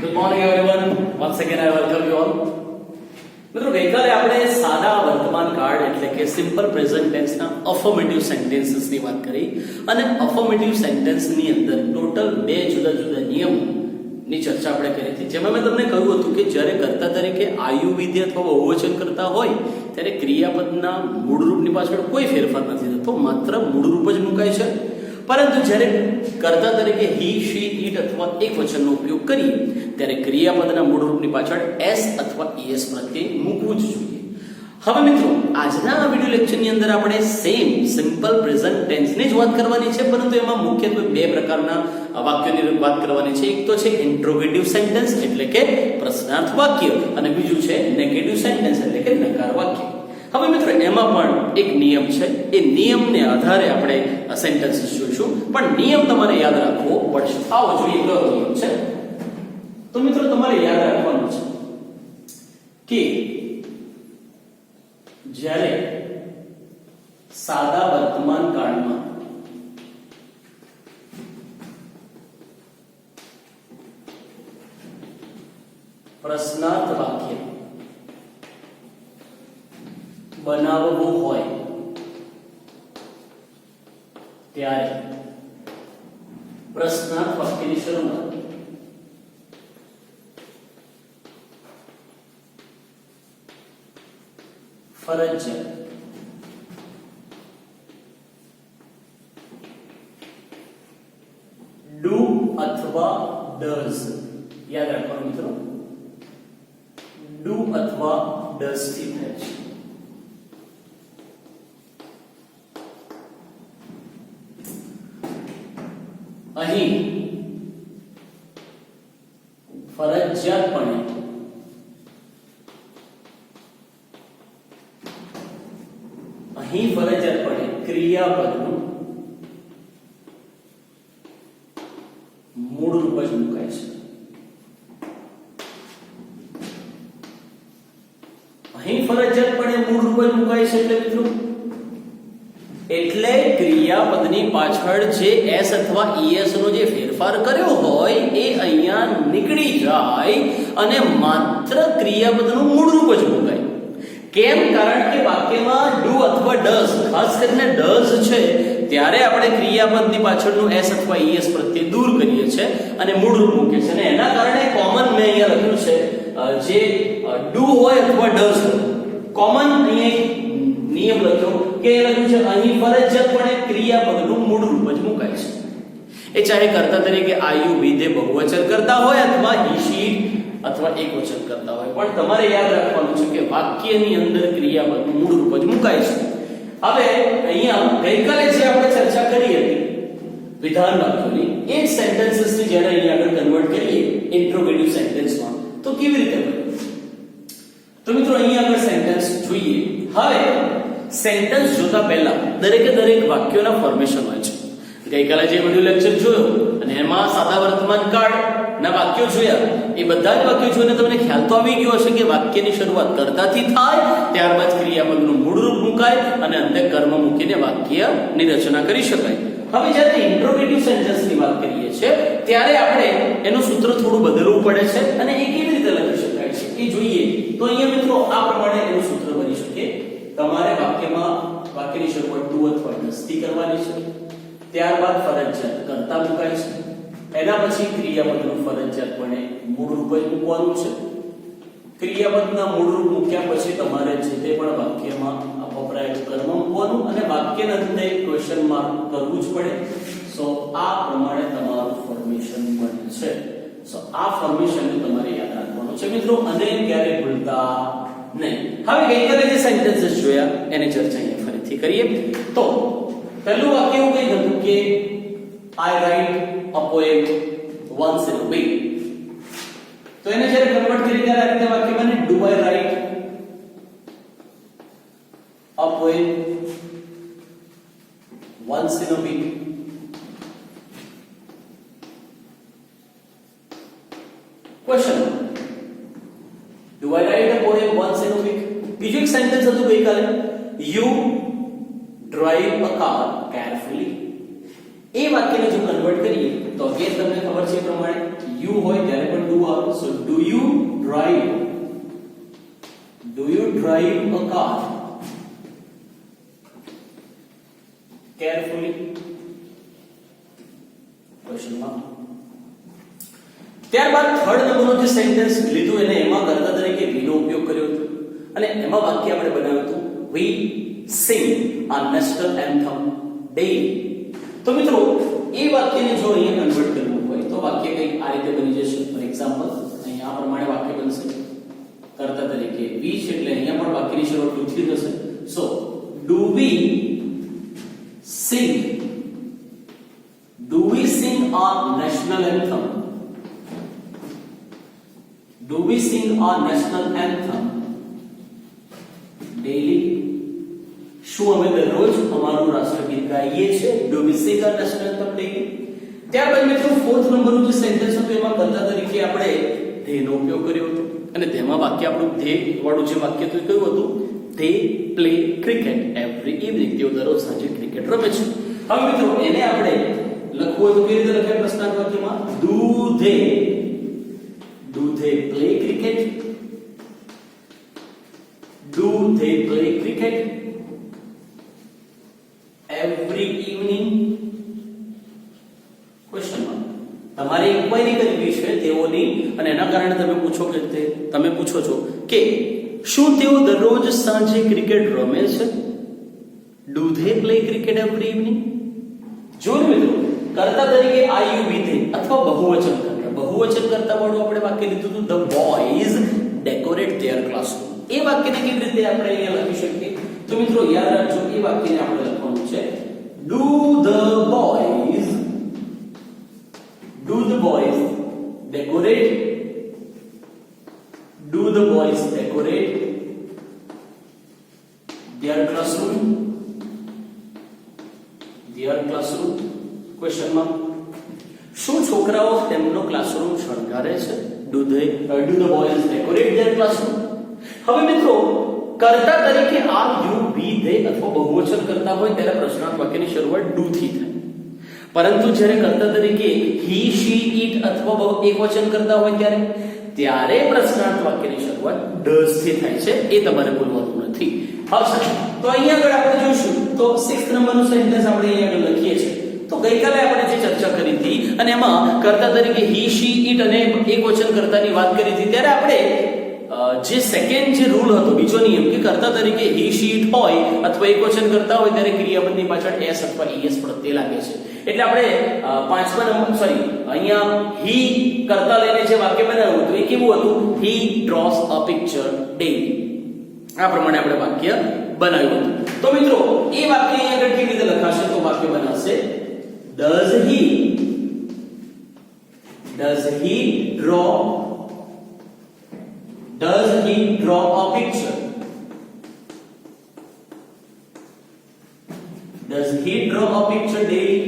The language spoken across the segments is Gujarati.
Good morning everyone. Once again I welcome you all. મિત્રો ગઈકાલે આપણે સાદા વર્તમાન કાળ એટલે કે સિમ્પલ પ્રેઝન્ટ ટેન્સના અફર્મેટિવ સેન્ટેન્સીસની વાત કરી અને અફર્મેટિવ સેન્ટેન્સની અંદર ટોટલ બે જુદા જુદા નિયમોની ચર્ચા આપણે કરી હતી, જેમાં મેં તમને કહ્યું હતું કે જ્યારે કર્તા તરીકે આયુ વિધેય અથવા બહુવચન કરતા હોય ત્યારે ક્રિયાપદના મૂળ રૂપની પાછળ કોઈ ફેરફાર નથી થતો, માત્ર મૂળ રૂપ જ મુકાય છે. પરંતુ જ્યારે કર્તા તરીકે હી, શી, ઈટ અથવા એકવચનનો ઉપયોગ કરીએ ત્યારે ક્રિયાપદના મૂળ રૂપની પાછળ એસ અથવા ઈએસ પ્રત્યય મૂકવું જ જોઈએ. હવે મિત્રો આજના આ વિડિયો લેક્ચરની અંદર આપણે સેમ સિમ્પલ પ્રેઝન્ટ ટેન્સની જ વાત કરવાની છે, પરંતુ એમાં મુખ્યત્વે બે પ્રકારના વાક્યોની વાત કરવાની છે. એક તો છે ઇન્ટ્રોગેટિવ સેન્ટેન્સ એટલે કે પ્રશ્નાર્થ વાક્ય અને બીજું છે નેગેટિવ સેન્ટેન્સ એટલે કે નકાર વાક્ય. હવે મિત્રો એમાં પણ એક નિયમ છે, એ નિયમને આધારે આપણે સેન્ટેન્સીસ જોઈશું, પણ નિયમ તમારે યાદ રાખવો પડશે. આવો જોઈએ કયો નિયમ છે. તો મિત્રો તમારે યાદ રાખવાનું છે કે જ્યારે સાદા વર્તમાન કાળમાં પ્રશ્નાર્થ વાક્ય બનાવવું હોય ત્યારે પ્રશ્નાર્થ વાક્યની શરૂઆત ફરજિયાત ડુ અથવા ડઝ, યાદ રાખવાનું મિત્રો, ડુ અથવા ડઝ થી થાય છે. અહીં ફરજિયાતપણે ક્રિયાપદનું મૂળ રૂપ જ મુકાય છે. અહીં ફરજિયાતપણે મૂળ રૂપ જ મુકાય છે એટલે મિત્રો એટલે ક્રિયાપદની પાછળ જે એસ અથવા ઈએસ નો જે ફેરફાર કર્યો હોય એ અહીંયા નીકળી જાય અને માત્ર ક્રિયાપદનું મૂળ રૂપ જ મુકાય. કેમ? કારણ કે વાક્યમાં ડુ અથવા ડઝ, ખાસ કરીને ડઝ છે ત્યારે આપણે ક્રિયાપદની પાછળનું એસ અથવા ઈએસ પ્રત્યે દૂર કરીએ છીએ અને મૂળ રૂપ મૂકીએ છીએ, અને એના કારણે કોમન મેં અહીંયા લખ્યું છે જે ડુ હોય અથવા ડઝ હોય, કોમન અહીંયા નિયમ લખ્યો કે લખ્યું છે અહીં ફરજિયાતપણે ક્રિયાપદનું મૂળ રૂપ જ મુકાય છે. એ ચાહે કર્તા તરીકે આયુ, વિધેય, બહુવચન કરતા હોય અથવા હી, શી અથવા એકવચન કરતા હોય, પણ તમારે યાદ રાખવાનું છે કે વાક્યની અંદર ક્રિયાપદનું મૂળ રૂપ જ મુકાય છે. હવે અહીંયા ગઈકાલે જે આપણે ચર્ચા કરી હતી વિધાન વાક્યોની, એ જ સેન્ટેન્સીસને જ્યારે અહીંયા આગળ કન્વર્ટ કરીએ ઇન્ટ્રોગેટિવ સેન્ટેન્સમાં તો કેવી રીતે બને? તો મિત્રો અહીંયા આગળ સેન્ટેન્સ જોઈએ. હવે સેન્ટેન્સ જોતા પહેલા દરેકે દરેક વાક્યોના ફોર્મેશન હોય છે. ગઈકાલે જે વિડિયો લેક્ચર જોયો અને એમાં સાદા વર્તમાન કાળના વાક્યો જોયા, એ બધા જ વાક્યો જોઈને તમને ખ્યાલ તો આવી ગયો હશે કે વાક્યની શરૂઆત કર્તાથી થાય, ત્યારબાદ ક્રિયાપદનું મૂળ રૂપ મુકાય અને અંતે કર્મ મૂકીને વાક્યની રચના કરી શકાય. હવે જ્યારે ઇન્ટ્રોગેટિવ સેન્ટેન્સની વાત કરીએ છીએ ત્યારે આપણે એનું સૂત્ર થોડું બદલવું પડે છે અને એ કેવી રીતે લખી શકાય છે એ જોઈએ. તો અહીંયા મિત્રો આ પ્રમાણે એનું સૂત્ર બની શકે. તમારે વાક્યની શરૂઆત ડુ અથવા ડઝ થી કરવાની છે, ત્યારબાદ ફરજિયાત કર્તા મુકાય છે, એના પછી ક્રિયાપદનું ફરજિયાતપણે મૂળ રૂપ જ મૂકવાનું છે. ક્રિયાપદના મૂળ રૂપ મૂક્યા પછી તમારે જે તે પણ વાક્યમાં વપરાયેલું કર્મ મૂકવાનું અને વાક્યના અંતે ક્વેશ્ચન માર્ક કરવું જ પડે. સો આ પ્રમાણે તમારું ફોર્મેશન બને છે. સો આ ફોર્મેશનને તમારે યાદ રાખવાનું છે મિત્રો, અને ક્યારે ભૂલતા નહીં. હવે ગઈકાલે જે સેન્ટેન્સીસ જોયા એની ચર્ચા અહીંયા ફરીથી કરીએ. તો પહેલું વાક્ય એવું કહી હતું કે I write a poem once in a week. તો એને જ્યારે કન્વર્ટ કરી ત્યારે આ રીતે વાક્ય બને do I write a poem once in a week. Question: Do I write a poem once in a week? બીજું એક સેન્ટેન્સ હતું ગઈકાલે, you drive a car carefully. એ વાક્યને જો કન્વર્ટ કરીએ તો અગેન તમને ખબર છે પ્રમાણે યુ હોય ત્યારે પણ ડુ આવે. સો do you drive a car? Carefully question mark. ત્યારબાદ થર્ડ નંબરનું જે સેન્ટેન્સ લીધું એને એમાં કર્તા તરીકે વી નો ઉપયોગ કર્યો હતો અને એમાં વાક્ય આપણે બનાવ્યું હતું વી સિંગ આ નેશનલ એન્થમ ડેઈલી. તો મિત્રો એ વાક્યને જો અહીંયા કન્વર્ટ કરવું હોય તો વાક્ય કંઈક આ રીતે બની જશે. ફોર એક્ઝામ્પલ અહીંયા આ પ્રમાણે વાક્ય બનશે કર્તા તરીકે વી છે એટલે અહીંયા પણ વાક્યની શરૂઆત ડુ થી થશે. સો do we sing our national anthem? Do we sing our national anthem daily? શું અમે દરરોજ અમારું રાષ્ટ્રગીત ગાઈએ છીએ? Do we sing our national anthem daily? ત્યારબાદ મિત્રો ફોર્થ નંબરનું જે સેન્ટેન્સ હતું એમાં કર્તા તરીકે આપણે they નો ઉપયોગ કર્યો હતો અને તેમાં વાક્ય આપણું they વાળું જે વાક્ય હતું એ કયું હતું? they play cricket every evening. તેઓ દરરોજ સાંજે ક્રિકેટ રમે છે. હવે મિત્રો એને આપણે લખવું હોય તો કેવી રીતે લખાય પ્રશ્નાર્થ વાક્યમાં? Do they play cricket? Do they play cricket every evening? Question mark. તમારે ઇન્ક્વાયરી કરવી છે તેઓની અને એના કારણે તમે પૂછો છો કે શું તેઓ દરરોજ સાંજે ક્રિકેટ રમે છે? Do they play cricket every evening? જો મિત્રો કર્તા તરીકે આઈ યુ વી ધે અથવા બહુવચન કરતા વાળું આપણે વાક્ય લીધું હતું the boys decorate their classroom. એ વાક્યને કેવી રીતે આપણે અહીંયા લખી શકીએ? તો મિત્રો યાદ રાખજો એ વાક્યને આપણે લખવાનું છે do the boys decorate their classroom. Question માં શું છોકરાઓ તેમનો ક્લાસરૂમ શણગારે છે? Do the boys decorate their classroom? હવે મિત્રો કર્તા તરીકે આ યુ વી ધે અથવા બહુવચન કરતા હોય ત્યારે પ્રશ્નાર્થ વાક્યની શરૂઆત ડુ થી થાય. પરંતુ જ્યારે કર્તા તરીકે he she it અથવા એકવચન કરતા હોય ત્યારે પ્રશ્નાર્થ વાક્યની શરૂઆત does થી થાય છે. એ તમારે ભૂલવાનું નથી. હવે તો અહીંયા આગળ આપણે જોઈશું તો 6th નંબરનું સેન્ટેન્સ આપણે અહીંયા આગળ લખીએ છીએ. તો ગઈકાલે આપણે જે ચર્ચા કરી હતી અને એમાં કર્તા તરીકે he she it અને એકવચન કર્તાની વાત કરી હતી ત્યારે આપણે જે સેકન્ડ જે રૂલ હતો બીજો નિયમ કે કર્તા તરીકે he she it હોય અથવા એકવચન કરતા હોય ત્યારે ક્રિયાપદની પાછળ s અથવા es પ્રત્યય લાગે છે. એટલે આપણે અહીંયા he કર્તા લઈને જે વાક્ય બનાવ્યું હતું એ કેવું હતું? he draws a picture daily. આ પ્રમાણે આપણે વાક્ય બનાવ્યું હતું. તો મિત્રો એ વાક્ય અહીંયા આગળ કેવી રીતે લખાશે? તો વાક્ય બનાવશે does he draw a picture? Does he draw a picture daily?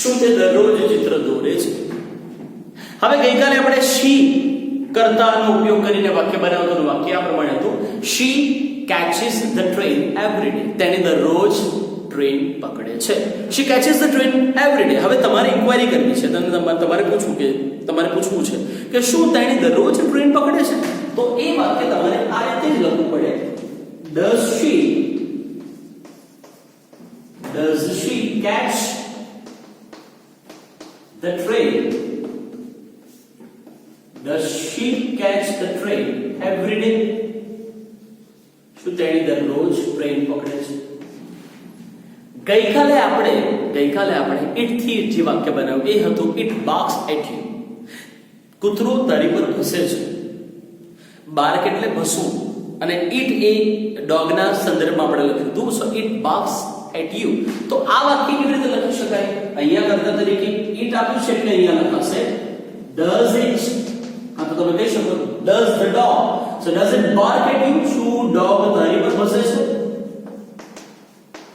શું તે દરરોજ ચિત્ર દોરે છે? હવે ગઈકાલે આપણે she કર્તાનો ઉપયોગ કરીને વાક્ય બનાવતું હતું. વાક્ય આ પ્રમાણે હતું she catches the train every day. તેણે દરરોજ ટ્રેન પકડે છે. she catches the train every day. હવે તમારે ઇન્ક્વાયરી કરવી છે, તમારે પૂછવું છે કે શું તેણે દરરોજ ટ્રેન પકડે છે? તો એ વાક્ય તમારે આ રીતે જ લખવું પડે. does she catch the train? Does she catch the train every day? શું તેણે દરરોજ ટ્રેન પકડે છે? ગઈકાલે આપણે it થી જે વાક્ય બનાવ્યું એ હતું it barks at you. કૂતરો તારી પર ભસે છે. બાર્ક એટલે ભસવું અને it એ ડોગના સંદર્ભમાં આપણે લખ્યું હતું. સો it barks at you. તો આ વાક્ય કેવી રીતે લખી શકાય? અહીંયા કર્તા તરીકે it આપ્યું છે એટલે અહીંયા લખાશે does it. હા તો તમે કહી શકો does the dog. So does it bark at you? શું ડોગ તારી પર ભસે છે?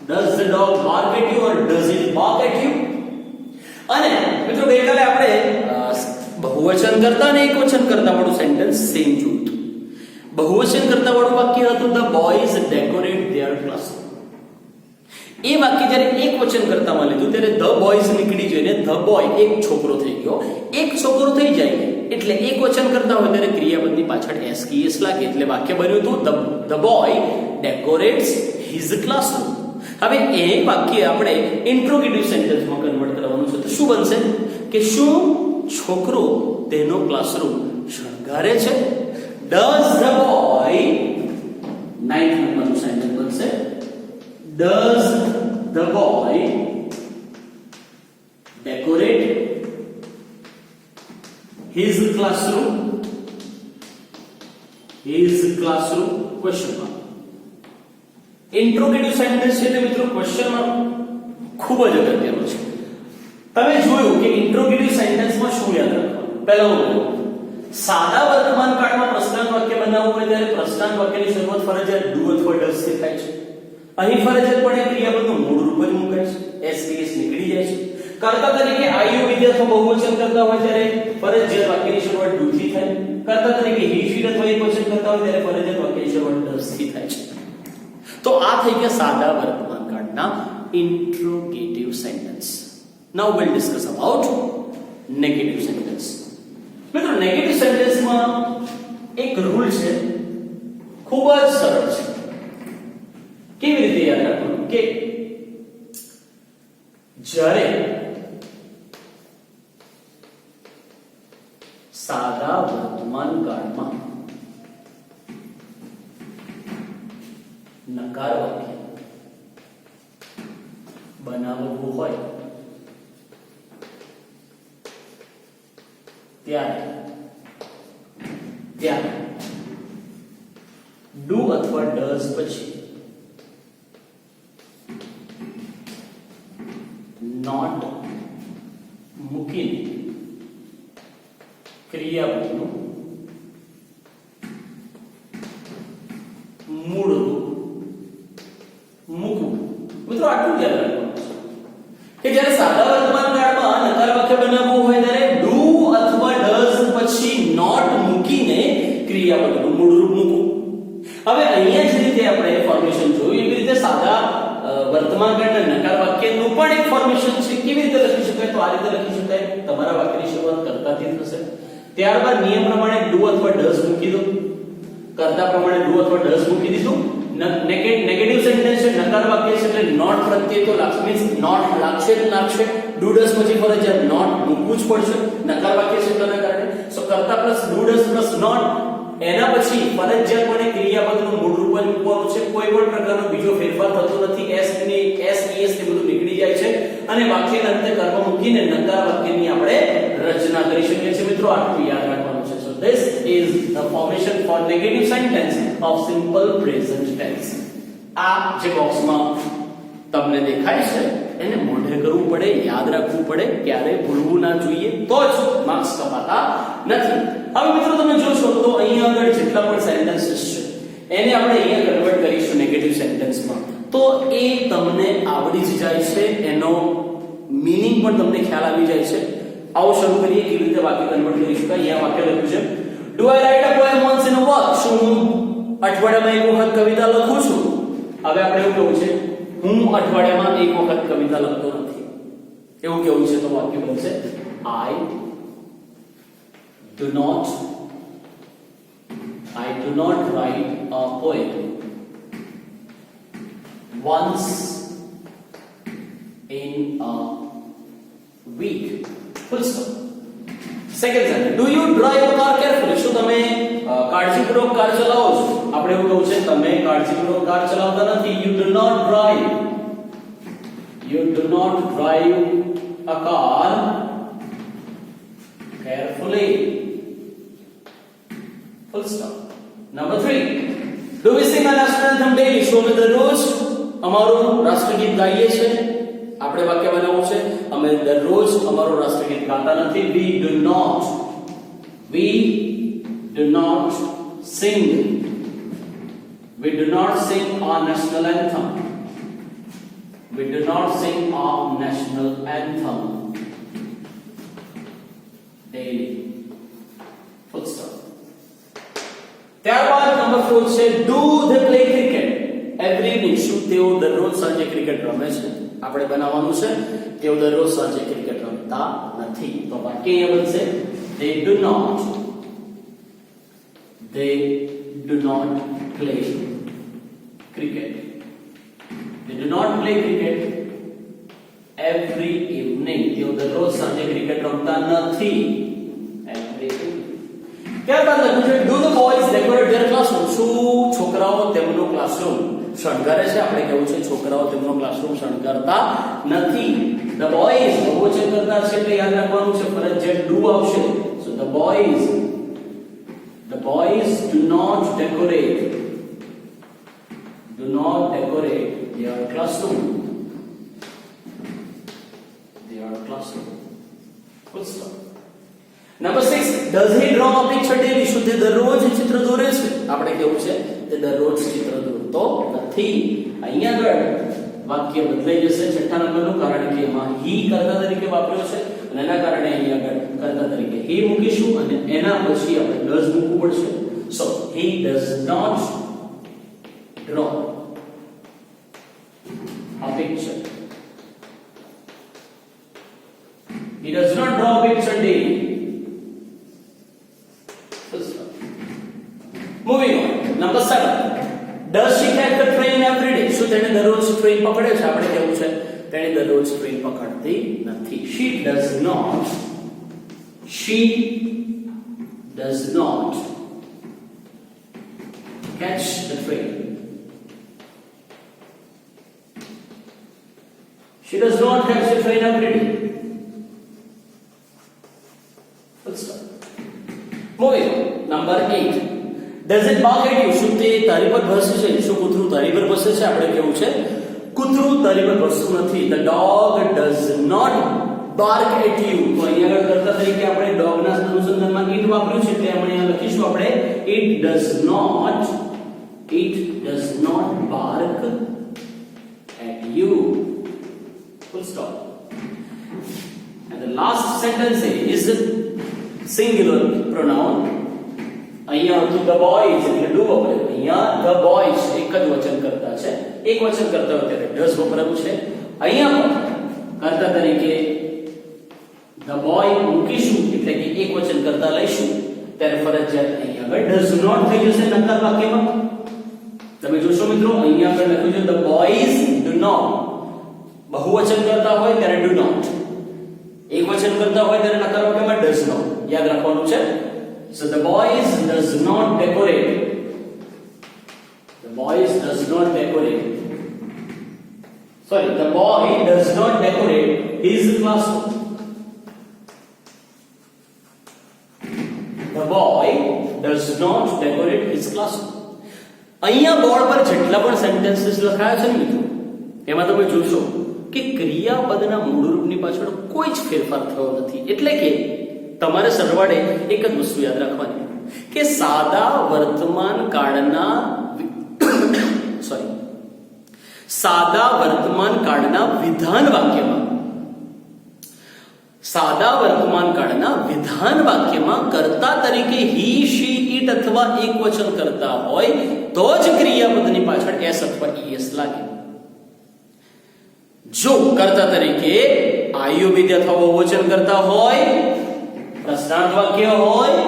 Does the dog bark at you or does it bark at you? અને મિત્રો ગઈકાલે આપણે બહુવચન કરતા અને એકવચન કરતા વાળું સેન્ટેન્સ સેમ જોયું હતું. બહુવચન કરતા વાળું વાક્ય હતું the boys decorate their classroom. એ વાક્ય જ્યારે એક વચન કરતામાં લીધું ત્યારે ધ બોયઝ નીકળી જઈને ધ બોય એક છોકરો થઈ ગયો. એક છોકરો થઈ જાય એટલે એક વચન કરતા હોય ત્યારે ક્રિયાપદની પાછળ એસ લાગે એટલે વાક્ય બન્યું હતું ધ બોય ડેકોરેટ્સ હિઝ ક્લાસરૂમ. હવે એ વાક્ય આપણે ઇન્ટ્રોગેટિવ સેન્ટેન્સમાં કન્વર્ટ કરવાનું છે તો શું બનશે કે શું છોકરો તેનો ક્લાસરૂમ શણગારે છે? ડઝ ધ બોય 9th નંબરનું સેન્ટેન્સ બનશે. Does the boy decorate his classroom? His classroom? Question mark. Interrogative sentence છે મિત્રો question mark ખૂબ જ અગત્યનું છે. તમે જોયું કે ઇન્ટ્રોગેટિવ સેન્ટેન્સમાં શું યાદ રાખવાનું? પહેલું સાદા વર્તમાન કાળમાં પ્રશ્નાર્થ વાક્ય બનાવવું હોય ત્યારે પ્રશ્નાર્થ વાક્યની શરૂઆત ફરજિયાત ડુ અથવા ડઝ થી થાય છે. અહીં ફરજિયાતપણે ક્રિયાપદનું મૂળ રૂપ જ મુકાય છે. એસ નીકળી જાય છે. કર્તા તરીકે આયુ વિદ્યાર્થી બહુવચન કરતા હોય ત્યારે ફરજિયાત વાક્યની શરૂઆત ડુ થી થાય. કર્તા તરીકે હી શી અથવા એકવચન કરતા હોય ત્યારે ફરજિયાત વાક્યની શરૂઆત ડઝ થી થાય છે. તો આ થઈ ગયા સાદા વર્તમાન કાળના interrogative sentence. Now we'll discuss about negative sentence. મિત્રો નેગેટિવ સેન્ટેન્સમાં એક રૂલ છે, ખૂબ જ સરળ છે. કેવી રીતે યાદ રાખવાનું કે જ્યારે સાદા વર્તમાન કાળમાં નકાર વાક્ય બનાવવું હોય ત્યારે ડુ અથવા ડઝ પછી નોટ મૂકીને ક્રિયાપદનું મૂળ રૂપ મૂકવું. મિત્રો આટલું યાદ રાખવાનું છે કે જ્યારે સાદા વર્તમાન કાળમાં નકાર વાક્ય બનાવવું હોય ત્યારે ડુ અથવા ડઝ પછી નોટ મૂકીને ક્રિયાપદનું મૂળ રૂપ મૂકવું. હવે અહીંયા જે રીતે આપણે ફોર્મેશન જોયું એવી રીતે સાદા વર્તમાન કાળના નકાર વાક્યનું પણ એક ફોર્મેશન છે. કેવી રીતે લખી શકાય? તો આ રીતે લખી શકાય. તમારા વાક્યની શરૂઆત કર્તાથી થશે. ત્યારબાદ નિયમ પ્રમાણે ડુ અથવા ડઝ મૂકી દો. કર્તા પ્રમાણે ડુ અથવા ડઝ મૂકી દીધું. નેગેટિવ સેન્ટેન્સ છે, નકાર વાક્ય છે એટલે નોટ પ્રત્યય તો લાગશે, મીન્સ નોટ લાગશે જ લાગશે. ડુ ડઝ પછી ફરજિયાત નોટ મૂકવું જ પડશે. નકાર વાક્ય છે તેના કારણે સો કર્તા plus do does plus not. એના પછી ફરજિયાતપણે ક્રિયાપદનું મૂળ રૂપ જ મૂકવાનું છે. કોઈ પણ પ્રકારનો બીજો ફેરફાર થતો નથી. એસ ને બધું નીકળી જાય છે અને વાક્યના અંતે કર્મ મૂકીને નકાર વાક્યની આપણે રચના કરી શકીએ છીએ. મિત્રો આટલું યાદ રાખવાનું છે. So this is the formation for negative sentence of simple present tense. આ જે બોક્સમાં તમને દેખાય છે એને મોઢે કરવું પડે, યાદ રાખવું પડે, ક્યારે ભૂલવું ના જોઈએ, તો જ માર્ક્સ કપાતા નથી. હવે મિત્રો તમે જોશો તો અહીંયા આગળ જેટલા પણ સેન્ટેન્સીસ છે એને આપણે અહીંયા કન્વર્ટ કરીશું નેગેટિવ સેન્ટેન્સમાં તો એ તમને આવડી જ જાય છે. એનો મીનિંગ પણ તમને ખ્યાલ આવી જાય છે. આવો શરૂ કરીએ કેવી રીતે વાક્ય કન્વર્ટ કરી શકાય. અહીંયા વાક્ય લખ્યું છે do I write a poem once in a week. શું હું અઠવાડિયામાં એક વખત કવિતા લખું છું? હવે આપણે એવું કહું છે હું અઠવાડિયામાં એક વખત કવિતા લખતો નથી, એવું કેવું છે તો વાક્ય બનશે I do not write a poem once in a week. Full stop. Second sentence. Do you drive a car carefully? શું તમે કાળજીપૂર્વક કાર ચલાવો છો? આપણે એવું કહું છે તમે કાળજીપૂર્વક કાર ચલાવતા નથી. You do not drive a car carefully. Full stop. Number 3. Do we sing our national anthem daily? શું અમે દરરોજ અમારું રાષ્ટ્રગીત ગાઈએ છીએ? આપણે વાક્ય બનાવવું છે અમે દરરોજ અમારું રાષ્ટ્રગીત ગાતા નથી. We do not sing our national anthem. We do not sing our national anthem daily. Full stop. ત્યારબાદ નંબર 4 છે do they play cricket every નહીં, શું તેઓ દરરોજ સાંજે ક્રિકેટ રમે છે? આપણે બનાવવાનું છે તેઓ દરરોજ સાંજે ક્રિકેટ રમતા નથી. તો વાક્ય અહીંયા બનશે they do not play cricket. They do not play cricket every evening. તેઓ દરરોજ સાંજે ક્રિકેટ રમતા નથી. every evening. ત્યારબાદ લખ્યું છે do the boys decorate their classroom? શું છોકરાઓ તેમનું ક્લાસરૂમ શણગારે છે? આપણે કેવું છે છોકરાઓ તેમનો ક્લાસરૂમ શણગારતા નથી. the boys બહુવચન કરતા છે એટલે યાદ રાખવાનું છે ફરજિયાત do આવશે. so the boys do not decorate their classroom. Full stop. Number 6, does he draw a picture daily? શું તે દરરોજ ચિત્ર દોરે છે? આપણે કેવું છે તે દરરોજ ચિત્ર દોરતો નથી. અહીંયા આગળ વાક્ય બદલાઈ જશે 6 નંબરનું, કારણ કે એમાં he કર્તા તરીકે વાપર્યો છે અને એના કારણે અહીંયા આગળ કર્તા તરીકે he મૂકીશું અને એના પછી આપણે does મૂકવું પડશે. so he does not draw a picture. He does not draw a picture daily. Moving on. Number 7. Does she catch the train every day? શું તેણે દરરોજ ટ્રેન પકડે છે? આપણે કેવું છે તેણે દરરોજ ટ્રેન પકડતી નથી. She does not catch the train. She does not catch the train every day. Full stop. Moving on. Number 8. Does it bark at you? શું તે તારી પર ભસે છે? શું કૂતરું તારી પર ભસે છે? આપણે કેવું છે કૂતરું તારી પર ભસતું નથી. The dog does not bark at you. તો અહીંયા આગળ કરતા તરીકે આપણે dog ના અનુસંધાનમાં it વાપર્યું છે એટલે આપણે અહીંયા લખીશું આપણે it does not bark at you. Full stop. And the last sentence is singular pronoun. અહીંયા હતું the boys એટલે do વપરાયું. અહીંયા the boys એક જ વચન કરતા છે. એક વચન કરતા હોય ત્યારે does વપરાયું છે. અહીંયા પણ કરતા તરીકે the boy મૂકીશું એટલે કે એક વચન કરતા લઈશું ત્યારે ફરજિયાત અહીંયા આગળ does not થઈ જશે નકાર વાક્યમાં. તમે જોશો મિત્રો અહીંયા આગળ લખ્યું છે the boys do not. બહુવચન કરતા હોય ત્યારે do not. એક વચન કરતા હોય ત્યારે નકાર વાક્યમાં does not. યાદ રાખવાનું છે. So the boys does not decorate his classroom. The boy does not decorate his classroom. અહીંયા બોર્ડ પર જેટલા પણ સેન્ટેન્સીસ લખાયા છે ને મિત્રો એમાં તમે જોશો કે ક્રિયાપદના મૂળ રૂપની પાછળ કોઈ જ ફેરફાર થયો નથી. એટલે કે તમારે સરવાળે એક જ વસ્તુ યાદ રાખવાની કે સાદા વર્તમાન કાળના વિધાન વાક્યમાં કર્તા તરીકે he she it અથવા એકવચન કરતા હોય તો જ ક્રિયાપદની પાછળ s અથવા es લાગે. જો કર્તા તરીકે આયુર્વેદ અથવા બહુવચન કરતા હોય, પ્રશ્નાર્થ વાક્ય હોય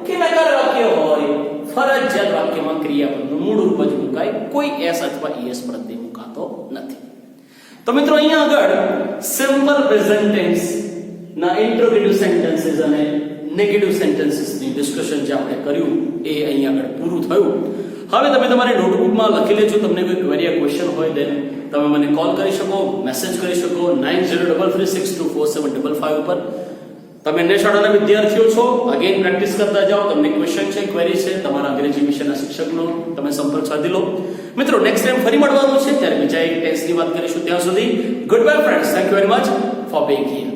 કે નકાર વાક્ય હોય, ફરજિયાત વાક્યમાં ક્રિયાપદનું મૂળ રૂપ જ મુકાય, કોઈ s અથવા es પ્રત્યય મુકાતો નથી. તો મિત્રો અહીંયા આગળ સિમ્પલ પ્રેઝન્ટ ટેન્સ ના ઇન્ટ્રોગેટિવ સેન્ટેન્સીસ અને નેગેટિવ સેન્ટેન્સીસ ની ડિસ્કશન જે આપણે કર્યું એ અહીંયા આગળ પૂરું થયું. હવે તમે તમારી નોટબુકમાં લખી લેજો. તમને કોઈ ક્વેરી ક્વેશ્ચન હોય then તમે મને કોલ કરી શકો, મેસેજ કરી શકો 9033624755 ઉપર. તમે અન્ય શાળાના વિદ્યાર્થીઓ છો, અગેન પ્રેક્ટિસ કરતા જાઓ. તમને ક્વેશ્ચન છે, ક્વેરી છે, તમારા અંગ્રેજી વિષયના શિક્ષકનો તમે સંપર્ક સાધી લો. મિત્રો નેક્સ્ટ ટાઈમ ફરી મળવાનું છે ત્યારે બીજા એક ટેસ્ટની વાત કરીશું. ત્યાં સુધી good bye friends. Thank you very much for being here.